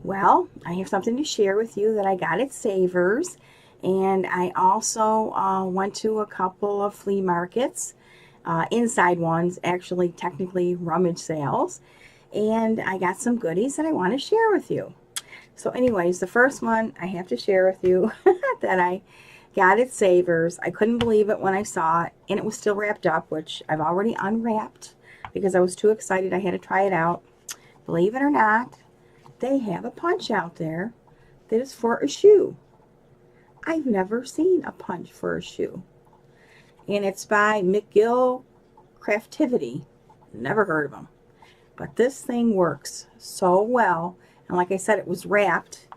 Well, I have something to share with you that I got at Saver's, and I also went to a couple of flea markets, inside ones, actually technically rummage sales, and I got some goodies that I want to share with you. So anyways, the first one I have to share with you that I got at Saver's. I couldn't believe it when I saw it, and it was still wrapped up, which I've already unwrapped because I was too excited. I had to try it out. Believe it or not, they have a punch out there that is for a shoe. I've never seen a punch for a shoe. And it's by McGill Craftivity. Never heard of them. But this thing works so well. And like I said, it was wrapped.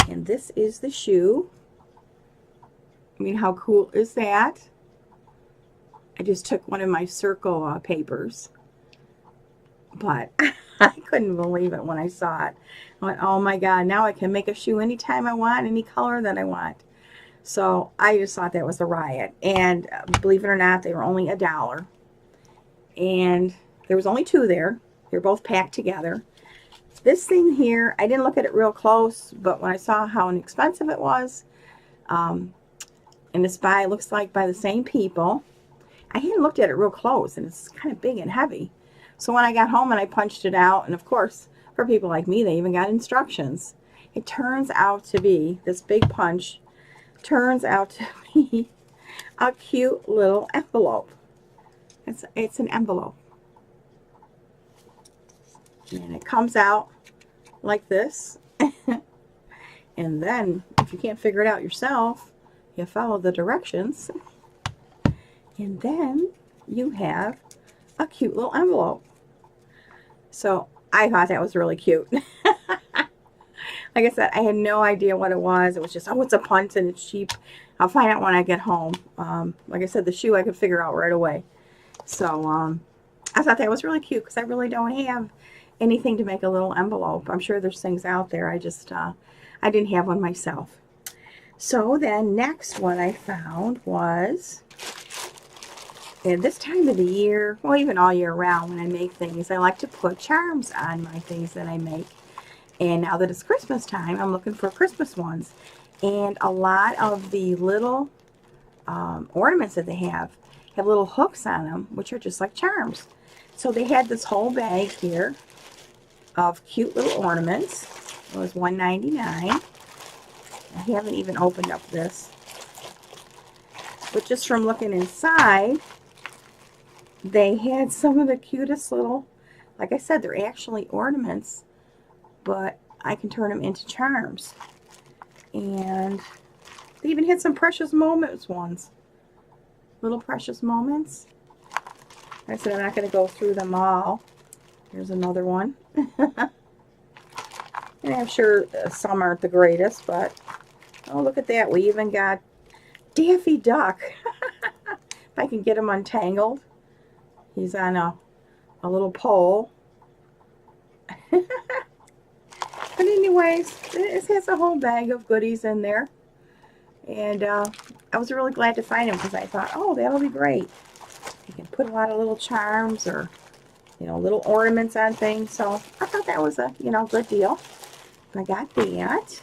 And this is the shoe. I mean, how cool is that? I just took one of my circle papers. But I couldn't believe it when I saw it. I went, oh my God, now I can make a shoe anytime I want, any color that I want. So I just thought that was a riot. And believe it or not, they were only $1. And there was only two there. They were both packed together. This thing here, I didn't look at it real close, but when I saw how inexpensive it was, and it's by, looks like by the same people, I hadn't looked at it real close, and it's kind of big and heavy. So when I got home and I punched it out, and of course, for people like me, they even got instructions. It turns out to be, this big punch turns out to be a cute little envelope. It's an envelope. And it comes out like this. And then, if you can't figure it out yourself, you follow the directions. And then you have a cute little envelope. So I thought that was really cute. Like I said, I had no idea what it was. It was just, oh, it's a punch and it's cheap. I'll find out when I get home. Like I said, the shoe I could figure out right away. So I thought that was really cute because I really don't have anything to make a little envelope. I'm sure there's things out there. I just, I didn't have one myself. So then next what I found was, and this time of the year, well, even all year round when I make things, I like to put charms on my things that I make. And now that it's Christmas time, I'm looking for Christmas ones. And a lot of the little ornaments that they have little hooks on them, which are just like charms. So they had this whole bag here of cute little ornaments. It was $1.99. I haven't even opened up this. But just from looking inside, they had some of the cutest little, like I said, they're actually ornaments, but I can turn them into charms. And they even had some precious moments ones. Little precious moments. Like I said, I'm not going to go through them all. Here's another one. And I'm sure some aren't the greatest, but oh, look at that. We even got Daffy Duck. If I can get him untangled. He's on a little pole. But anyways, it has a whole bag of goodies in there. And I was really glad to find them because I thought, oh, that'll be great. You can put a lot of little charms or, you know, little ornaments on things. So I thought that was a, you know, good deal. I got that.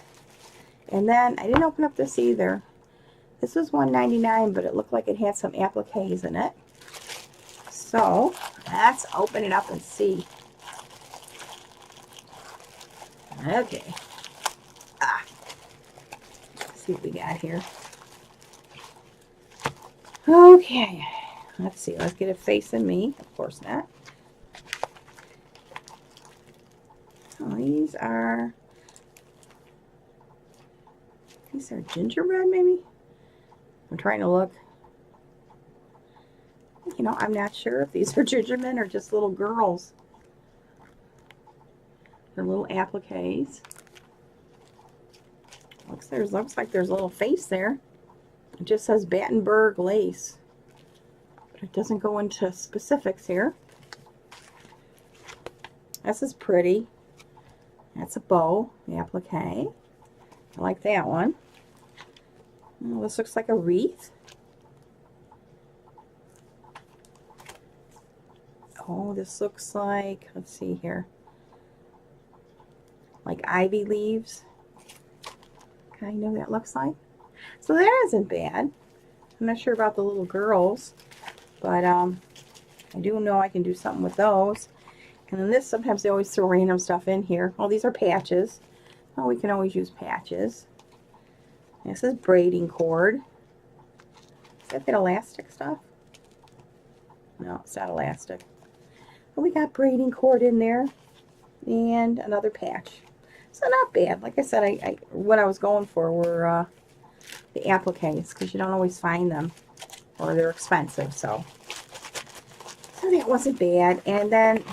And then I didn't open up this either. This was $1.99, but it looked like it had some appliques in it. So let's open it up and see. Okay. Let's see what we got here. Okay. Let's see. Let's get it facing me. Of course not. Oh, these are gingerbread, maybe? I'm trying to look. You know, I'm not sure if these are gingerbread or just little girls. They're little appliques. Looks like there's a little face there. It just says Battenberg lace. But it doesn't go into specifics here. This is pretty. That's a bow, the applique. I like that one. Oh, this looks like a wreath. Oh, this looks like, let's see here. like ivy leaves. Kind of, that looks like. So that isn't bad. I'm not sure about the little girls, but I do know I can do something with those. And then this, sometimes they always throw random stuff in here. Oh, these are patches. Oh, we can always use patches. This is braiding cord. Is that the elastic stuff? No, it's not elastic. But we got braiding cord in there. And another patch. So not bad. Like I said, what I was going for were the appliques, because you don't always find them, or they're expensive. So that wasn't bad. And then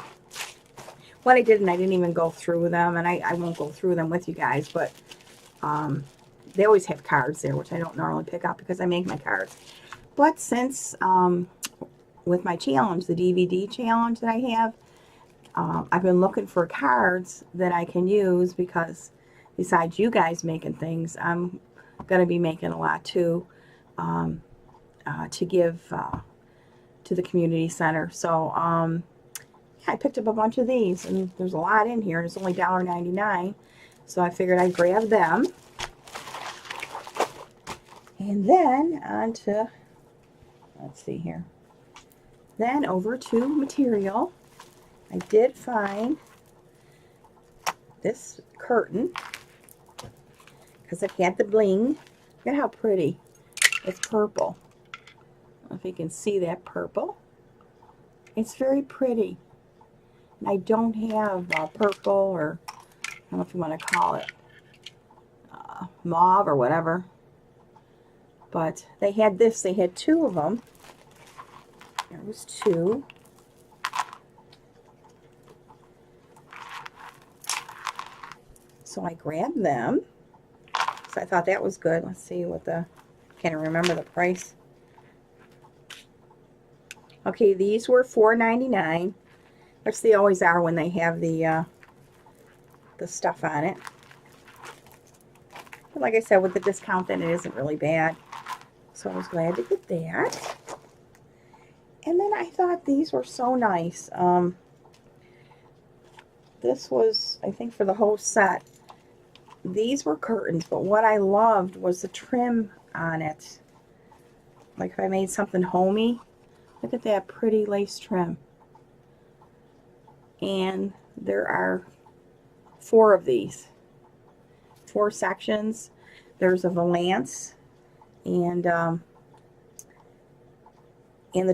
what I did, and I didn't even go through them, and I won't go through them with you guys, but they always have cards there, which I don't normally pick up because I make my cards. But since with my challenge, the DVD challenge that I have, I've been looking for cards that I can use, because besides you guys making things, I'm going to be making a lot too, to give to the community center. So yeah, I picked up a bunch of these, and there's a lot in here, and it's only $1.99, so I figured I'd grab them. And then on to, let's see here, then over to material. I did find this curtain, because it had the bling. Look at how pretty. It's purple. I don't know if you can see that purple. It's very pretty. And I don't have purple, or I don't know if you want to call it mauve or whatever. But they had this. They had two of them. There was two. So I grabbed them. So I thought that was good. Let's see what the, can't remember the price. Okay, these were $4.99, which they always are when they have the stuff on it. But like I said, with the discount, then it isn't really bad. So I was glad to get that. And then I thought these were so nice. This was, I think, for the whole set. These were curtains, but what I loved was the trim on it. Like if I made something homey, look at that pretty lace trim. And there are 4 of these. 4 sections. There's a valance and the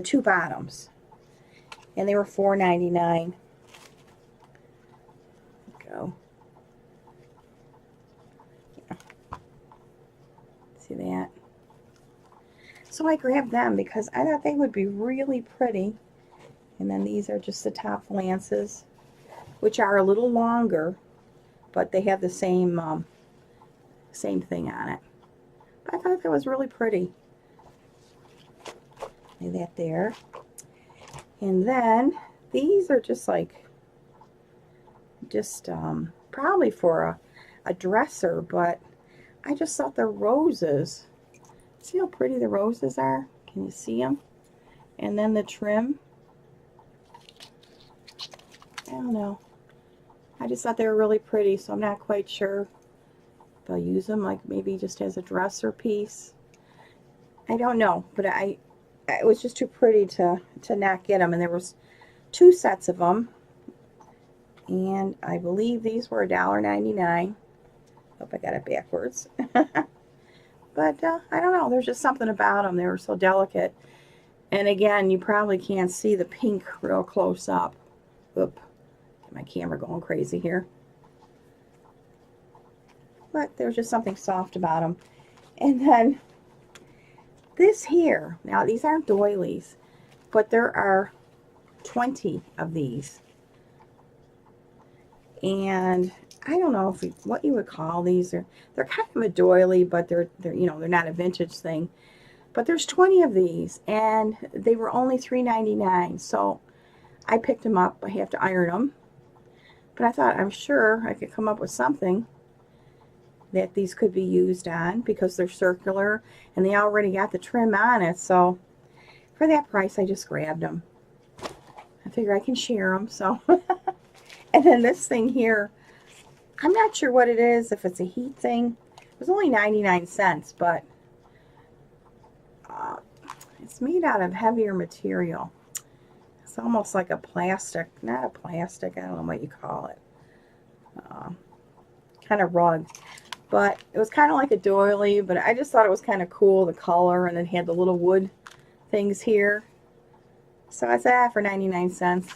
2 bottoms. And they were $4.99. Go. See that? So I grabbed them because I thought they would be really pretty. And then these are just the top lances, which are a little longer, but they have the same same thing on it. But I thought that was really pretty. Lay that there. And then these are just like, probably for a dresser, but I just thought the roses, see how pretty the roses are? Can you see them? And then the trim. I don't know. I just thought they were really pretty, so I'm not quite sure if I'll use them, like maybe just as a dresser piece. I don't know, but it was just too pretty to not get them. And there was 2 sets of them. And I believe these were $1.99. Hope I got it backwards. But I don't know. There's just something about them. They were so delicate. And again, you probably can't see the pink real close up. Oop. Get my camera going crazy here. But there's just something soft about them. And then this here. Now, these aren't doilies, but there are 20 of these. And I don't know what you would call these. They're kind of a doily, but they're not a vintage thing. But there's 20 of these, and they were only $3.99. So I picked them up. I have to iron them. But I thought, I'm sure I could come up with something that these could be used on, because they're circular and they already got the trim on it. So for that price, I just grabbed them. I figure I can share them. So and then this thing here, I'm not sure what it is, if it's a heat thing. It was only 99 cents, but uh, it's made out of heavier material. It's almost like a plastic, not a plastic, I don't know what you call it. Kind of rug. But it was kind of like a doily, but I just thought it was kind of cool, the color, and it had the little wood things here. So I said, for 99 cents.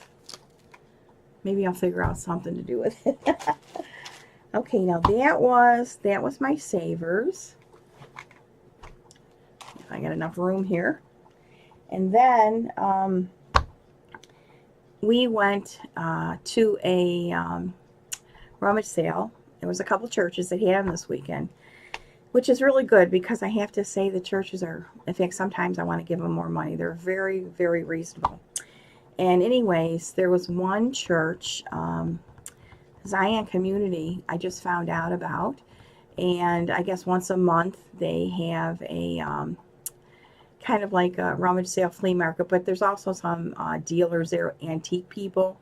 Maybe I'll figure out something to do with it. Okay, now that was my Saver'S. I got enough room here. And then we went to a rummage sale. There was a couple churches that had them this weekend, which is really good because I have to say the churches are, in fact, sometimes I want to give them more money. They're very, very reasonable. And anyways, there was one church, Zion Community, I just found out about. And I guess once a month they have a kind of like a rummage sale flea market, but there's also some dealers there, antique people.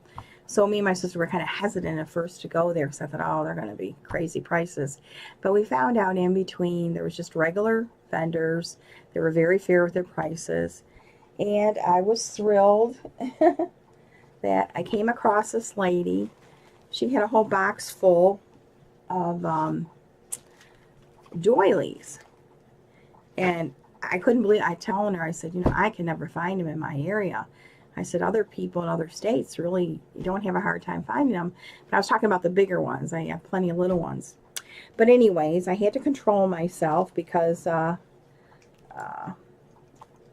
So me and my sister were kind of hesitant at first to go there because I thought, oh, they're going to be crazy prices. But we found out in between there was just regular vendors. They were very fair with their prices. And I was thrilled that I came across this lady. She had a whole box full of doilies. And I couldn't believe it. I telling her, I said, you know, I can never find them in my area. I said, other people in other states really don't have a hard time finding them. But I was talking about the bigger ones. I have plenty of little ones. But anyways, I had to control myself because I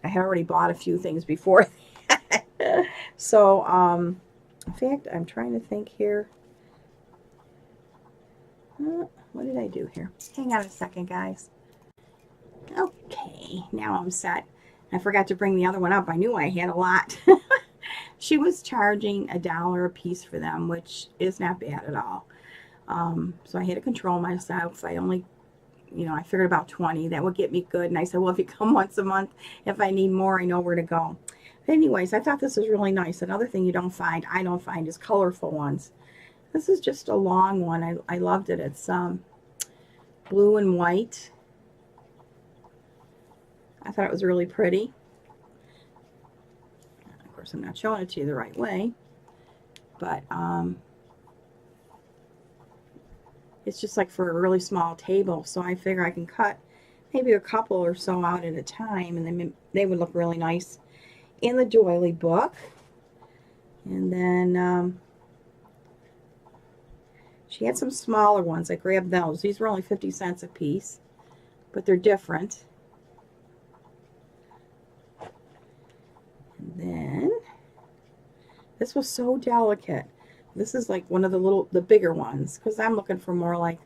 had already bought a few things before that. So, in fact, I'm trying to think here. What did I do here? Hang on a second, guys. Okay, now I'm set. I forgot to bring the other one up. I knew I had a lot. She was charging $1 a piece for them, which is not bad at all. So I had to control myself. I only, you know, I figured about 20. That would get me good. And I said, well, if you come once a month, if I need more, I know where to go. But anyways, I thought this was really nice. Another thing I don't find, is colorful ones. This is just a long one. I loved it. It's blue and white. I thought it was really pretty. Of course, I'm not showing it to you the right way, but it's just like for a really small table, so I figure I can cut maybe a couple or so out at a time, and then they would look really nice in the doily book. And then she had some smaller ones. I grabbed those. These were only 50 cents a piece, but they're different. And then this was so delicate. This is like one of the bigger ones, because I'm looking for more like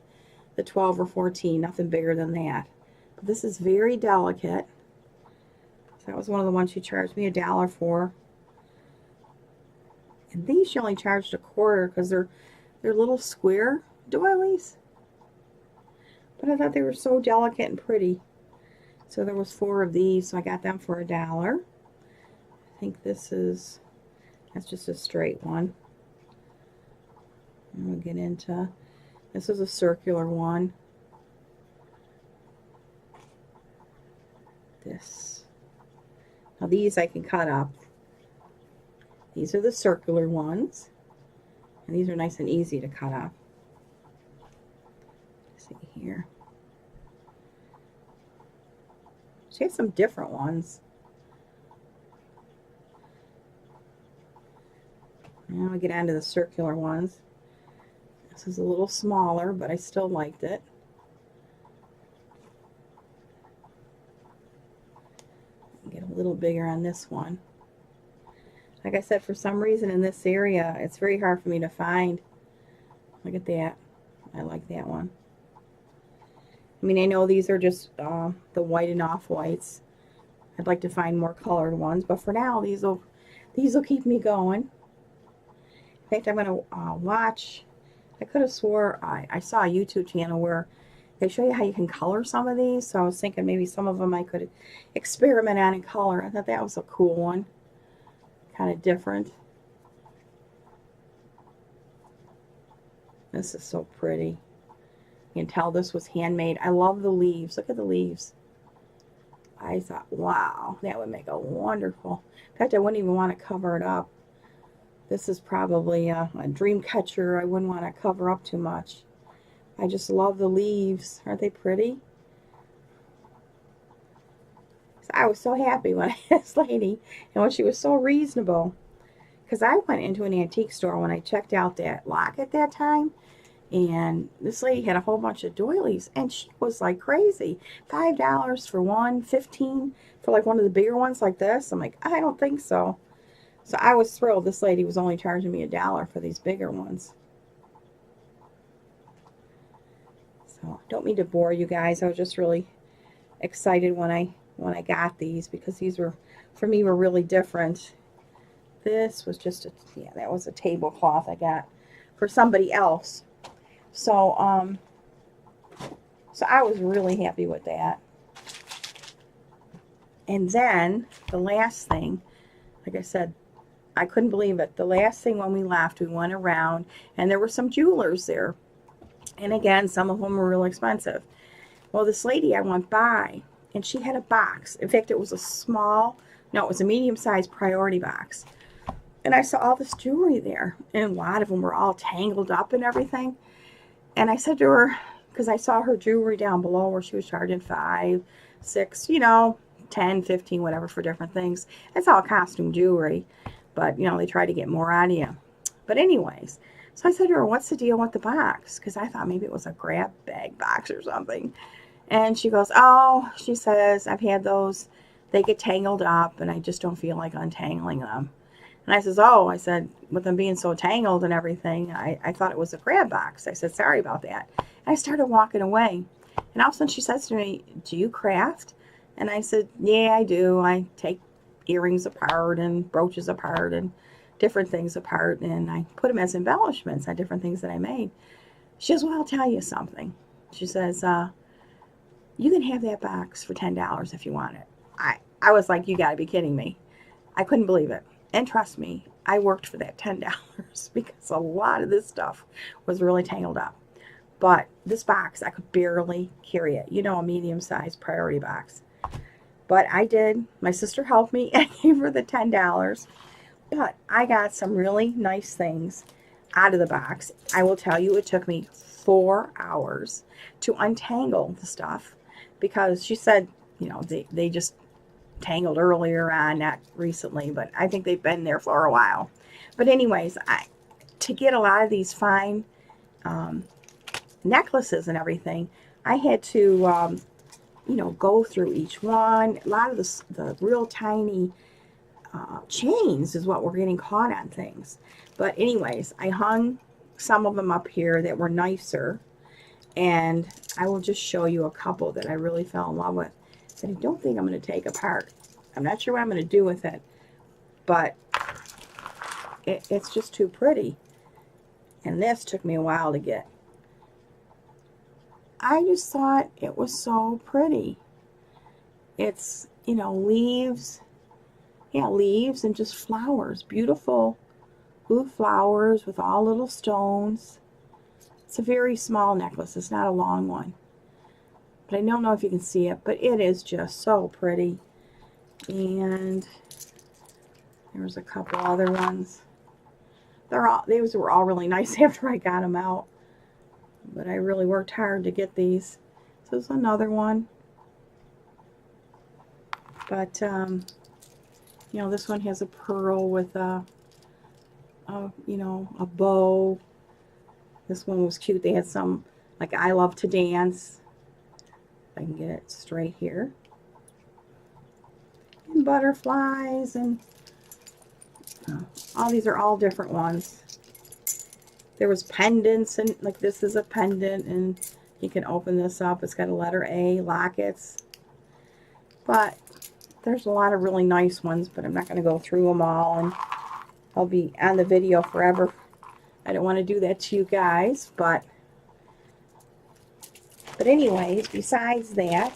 the 12 or 14, nothing bigger than that. But this is very delicate. So that was one of the ones she charged me $1 for. And these she only charged $0.25 because they're little square doilies. But I thought they were so delicate and pretty. So there was 4 of these, so I got them for $1. I think that's just a straight one. And we'll get into, this is a circular one. This. Now these I can cut up. These are the circular ones. And these are nice and easy to cut up. Let's see here. She has some different ones. Now we get on to the circular ones. This is a little smaller, but I still liked it. Get a little bigger on this one. Like I said, for some reason in this area, it's very hard for me to find. Look at that. I like that one. I mean, I know these are just the white and off-whites. I'd like to find more colored ones, but for now, these will keep me going. In fact, I'm going to watch. I could have swore I saw a YouTube channel where they show you how you can color some of these. So I was thinking maybe some of them I could experiment on in color. I thought that was a cool one. Kind of different. This is so pretty. You can tell this was handmade. I love the leaves. Look at the leaves. I thought, wow, that would make a wonderful. In fact, I wouldn't even want to cover it up. This is probably a dream catcher. I wouldn't want to cover up too much. I just love the leaves. Aren't they pretty? So I was so happy when I had this lady and when she was so reasonable. Because I went into an antique store when I checked out that locket that time. And this lady had a whole bunch of doilies, and she was like crazy. $5 for one, 15 for like one of the bigger ones like this. I'm like, I don't think so. So I was thrilled this lady was only charging me $1 for these bigger ones. So don't mean to bore you guys. I was just really excited when I got these, because these were, for me, were really different. This was just a, yeah, that was a tablecloth I got for somebody else. So, so I was really happy with that. And then the last thing, like I said, I couldn't believe it. The last thing when we left, we went around and there were some jewelers there. And again, some of them were real expensive. Well, this lady I went by and she had a box. In fact, it was a small, no, it was a medium-sized priority box. And I saw all this jewelry there. And a lot of them were all tangled up and everything. And I said to her, because I saw her jewelry down below where she was charging 5, 6, you know, 10, 15, whatever for different things. It's all costume jewelry, but, you know, they try to get more out of you. But anyways, so I said to her, what's the deal with the box? Because I thought maybe it was a grab bag box or something. And she goes, oh, she says, I've had those. They get tangled up, and I just don't feel like untangling them. And I says, oh, I said, with them being so tangled and everything, I thought it was a grab box. I said, sorry about that. And I started walking away. And all of a sudden she says to me, do you craft? And I said, yeah, I do. I take earrings apart and brooches apart and different things apart. And I put them as embellishments on different things that I made. She says, well, I'll tell you something. She says, you can have that box for $10 if you want it. I was like, you got to be kidding me. I couldn't believe it. And trust me, I worked for that $10 because a lot of this stuff was really tangled up. But this box, I could barely carry it. You know, a medium-sized priority box. But I did. My sister helped me and gave her the $10. But I got some really nice things out of the box. I will tell you, it took me 4 hours to untangle the stuff because she said, you know, they just tangled earlier on, not recently, but I think they've been there for a while. But anyways, to get a lot of these fine necklaces and everything, I had to, you know, go through each one. A lot of the real tiny chains is what we're getting caught on things. But anyways, I hung some of them up here that were nicer, and I will just show you a couple that I really fell in love with that I don't think I'm going to take apart. I'm not sure what I'm going to do with it, but it's just too pretty. And this took me a while to get. I just thought it was so pretty. It's, you know, leaves. Yeah, leaves and just flowers. Beautiful blue flowers with all little stones. It's a very small necklace. It's not a long one. But I don't know if you can see it, but it is just so pretty. And there's a couple other ones. These were all really nice after I got them out. But I really worked hard to get these. So there's another one. But, you know, this one has a pearl with you know, a bow. This one was cute. They had some, like, I love to dance. If I can get it straight here. And butterflies, and all these are all different ones. There was pendants, and like this is a pendant, and you can open this up. It's got a letter A, lockets. But there's a lot of really nice ones, but I'm not going to go through them all, and I'll be on the video forever. I don't want to do that to you guys, but anyways, besides that,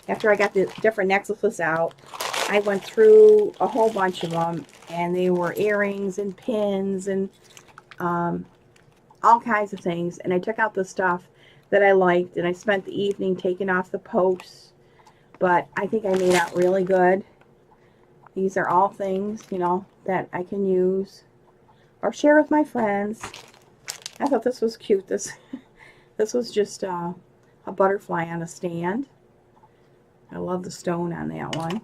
after I got the different necklaces out, I went through a whole bunch of them, and they were earrings and pins and all kinds of things. And I took out the stuff that I liked, and I spent the evening taking off the posts. But I think I made out really good. These are all things, you know, that I can use or share with my friends. I thought this was cute. This was just a butterfly on a stand. I love the stone on that one.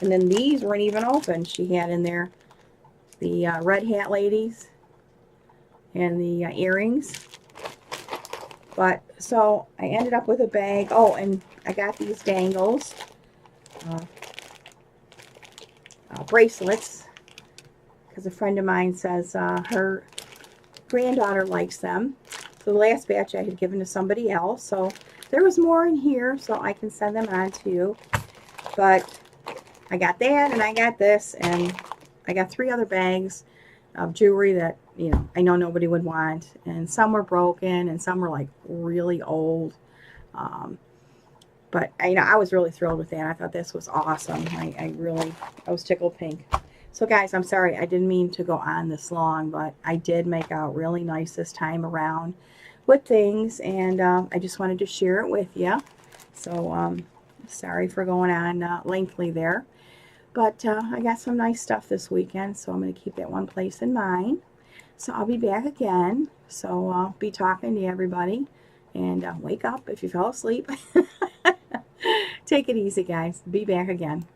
And then these weren't even open. She had in there the red hat ladies and the earrings. But so I ended up with a bag. Oh, and I got these dangles, bracelets, because a friend of mine says her granddaughter likes them. So the last batch I had given to somebody else. So there was more in here, so I can send them on to you. But I got that, and I got this, and I got 3 other bags of jewelry that, you know, I know nobody would want. And some were broken, and some were like really old. But you know, I was really thrilled with that. I thought this was awesome. I was tickled pink. So guys, I'm sorry, I didn't mean to go on this long, but I did make out really nice this time around with things, and I just wanted to share it with you. So sorry for going on lengthily there. But I got some nice stuff this weekend, so I'm going to keep that one place in mind. So I'll be back again. So I'll be talking to everybody. And wake up if you fell asleep. Take it easy, guys. Be back again.